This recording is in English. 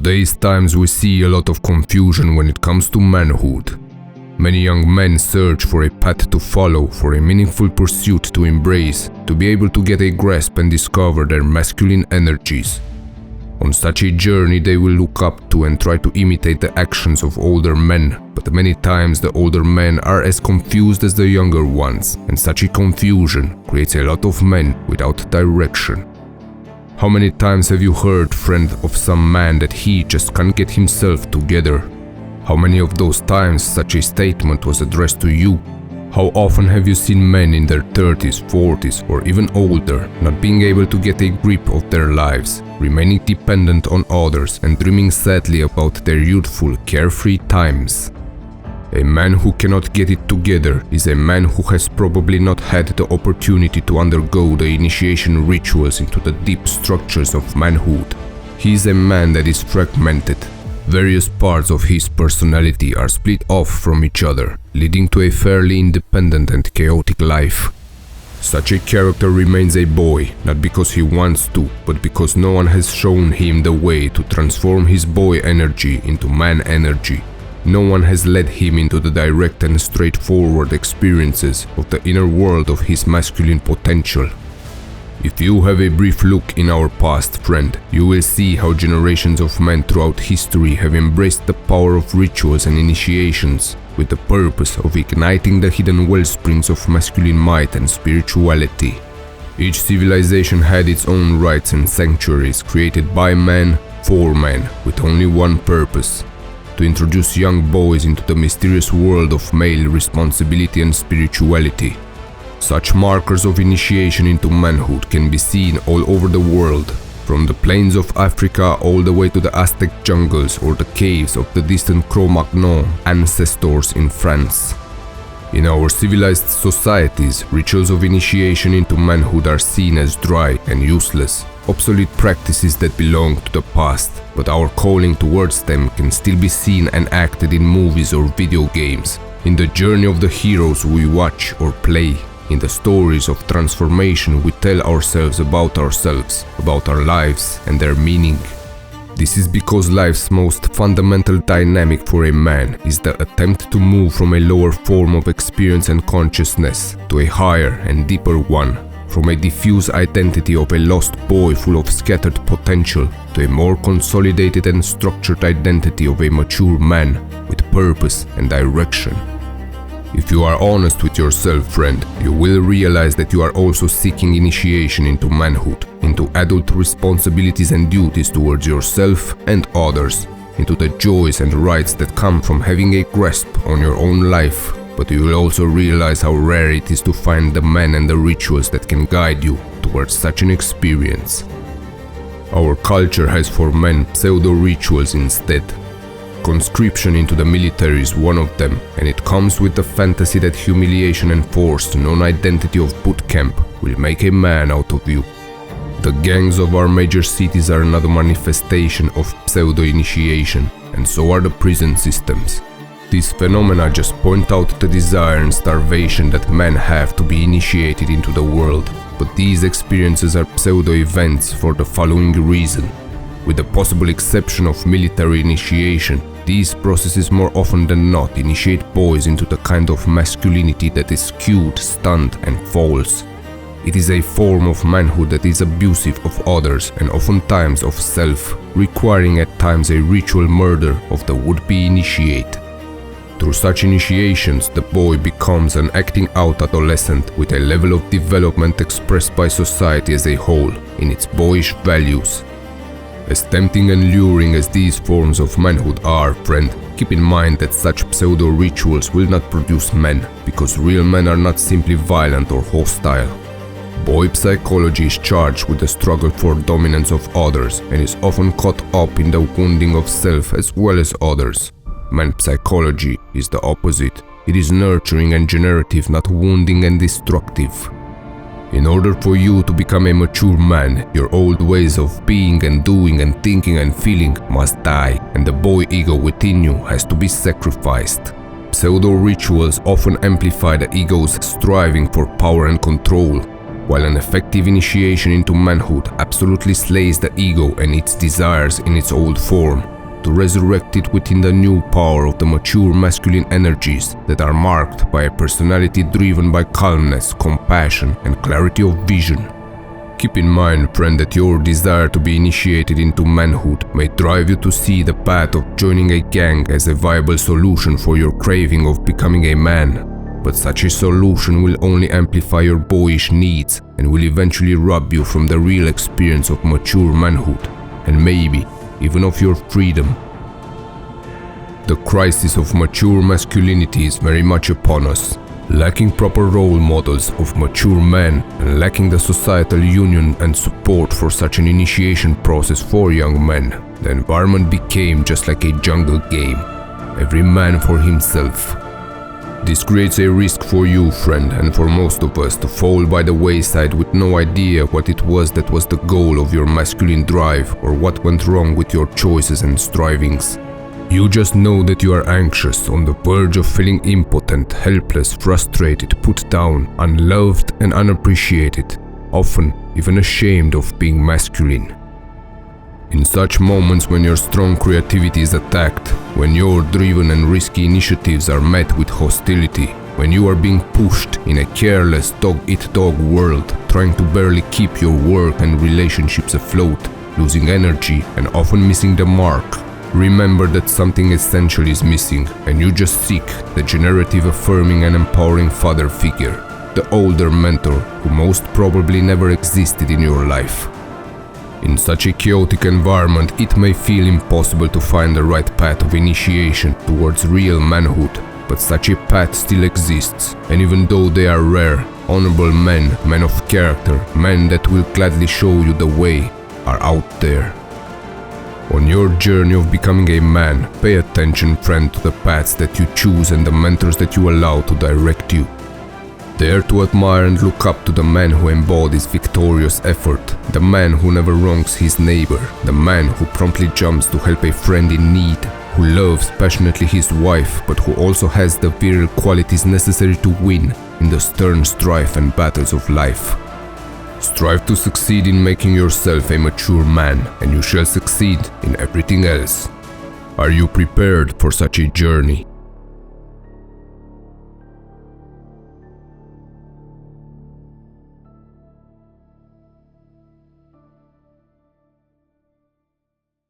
today's times we see a lot of confusion when it comes to manhood. Many young men search for a path to follow, for a meaningful pursuit to embrace, to be able to get a grasp and discover their masculine energies. On such a journey they will look up to and try to imitate the actions of older men, but many times the older men are as confused as the younger ones, and such a confusion creates a lot of men without direction. How many times have you heard, friend, of some man that he just can't get himself together? How many of those times such a statement was addressed to you? How often have you seen men in their 30s, 40s, or even older not being able to get a grip of their lives, remaining dependent on others and dreaming sadly about their youthful, carefree times? A man who cannot get it together is a man who has probably not had the opportunity to undergo the initiation rituals into the deep structures of manhood. He is a man that is fragmented. Various parts of his personality are split off from each other, leading to a fairly independent and chaotic life. Such a character remains a boy, not because he wants to, but because no one has shown him the way to transform his boy energy into man energy. No one has led him into the direct and straightforward experiences of the inner world of his masculine potential. If you have a brief look in our past, friend, you will see how generations of men throughout history have embraced the power of rituals and initiations with the purpose of igniting the hidden wellsprings of masculine might and spirituality. Each civilization had its own rites and sanctuaries created by man for man with only one purpose: to introduce young boys into the mysterious world of male responsibility and spirituality. Such markers of initiation into manhood can be seen all over the world, from the plains of Africa all the way to the Aztec jungles or the caves of the distant Cro-Magnon ancestors in France. In our civilized societies, rituals of initiation into manhood are seen as dry and useless, obsolete practices that belong to the past, but our calling towards them can still be seen and acted in movies or video games, in the journey of the heroes we watch or play. In the stories of transformation we tell ourselves, about our lives and their meaning. This is because life's most fundamental dynamic for a man is the attempt to move from a lower form of experience and consciousness to a higher and deeper one, from a diffuse identity of a lost boy full of scattered potential to a more consolidated and structured identity of a mature man with purpose and direction. If you are honest with yourself, friend, you will realize that you are also seeking initiation into manhood, into adult responsibilities and duties towards yourself and others, into the joys and rights that come from having a grasp on your own life. But you will also realize how rare it is to find the men and the rituals that can guide you towards such an experience. Our culture has for men pseudo-rituals instead. Conscription into the military is one of them, and it comes with the fantasy that humiliation and forced non-identity of boot camp will make a man out of you. The gangs of our major cities are another manifestation of pseudo-initiation, and so are the prison systems. These phenomena just point out the desire and starvation that men have to be initiated into the world, but these experiences are pseudo-events for the following reason. With the possible exception of military initiation, these processes more often than not initiate boys into the kind of masculinity that is skewed, stunned, and false. It is a form of manhood that is abusive of others and oftentimes of self, requiring at times a ritual murder of the would-be initiate. Through such initiations, the boy becomes an acting out adolescent with a level of development expressed by society as a whole in its boyish values. As tempting and luring as these forms of manhood are, friend, keep in mind that such pseudo-rituals will not produce men, because real men are not simply violent or hostile. Boy psychology is charged with the struggle for dominance of others and is often caught up in the wounding of self as well as others. Man psychology is the opposite. It is nurturing and generative, not wounding and destructive. In order for you to become a mature man, your old ways of being and doing and thinking and feeling must die, and the boy ego within you has to be sacrificed. Pseudo-rituals often amplify the ego's striving for power and control, while an effective initiation into manhood absolutely slays the ego and its desires in its old form, to resurrect it within the new power of the mature masculine energies that are marked by a personality driven by calmness, compassion, and clarity of vision. Keep in mind, friend, that your desire to be initiated into manhood may drive you to see the path of joining a gang as a viable solution for your craving of becoming a man. But such a solution will only amplify your boyish needs and will eventually rob you from the real experience of mature manhood, and maybe even of your freedom. The crisis of mature masculinity is very much upon us. Lacking proper role models of mature men and lacking the societal union and support for such an initiation process for young men, the environment became just like a jungle game, every man for himself. This creates a risk for you, friend, and for most of us to fall by the wayside with no idea what it was that was the goal of your masculine drive or what went wrong with your choices and strivings. You just know that you are anxious, on the verge of feeling impotent, helpless, frustrated, put down, unloved and unappreciated, often even ashamed of being masculine. In such moments when your strong creativity is attacked, when your driven and risky initiatives are met with hostility, when you are being pushed in a careless dog-eat-dog world, trying to barely keep your work and relationships afloat, losing energy and often missing the mark, remember that something essential is missing, and you just seek the generative, affirming and empowering father figure, the older mentor who most probably never existed in your life. In such a chaotic environment, it may feel impossible to find the right path of initiation towards real manhood, but such a path still exists, and even though they are rare, honorable men, men of character, men that will gladly show you the way, are out there. On your journey of becoming a man, pay attention, friend, to the paths that you choose and the mentors that you allow to direct you. Dare to admire and look up to the man who embodies victorious effort, the man who never wrongs his neighbor, the man who promptly jumps to help a friend in need, who loves passionately his wife, but who also has the virile qualities necessary to win in the stern strife and battles of life. Strive to succeed in making yourself a mature man, and you shall succeed in everything else. Are you prepared for such a journey?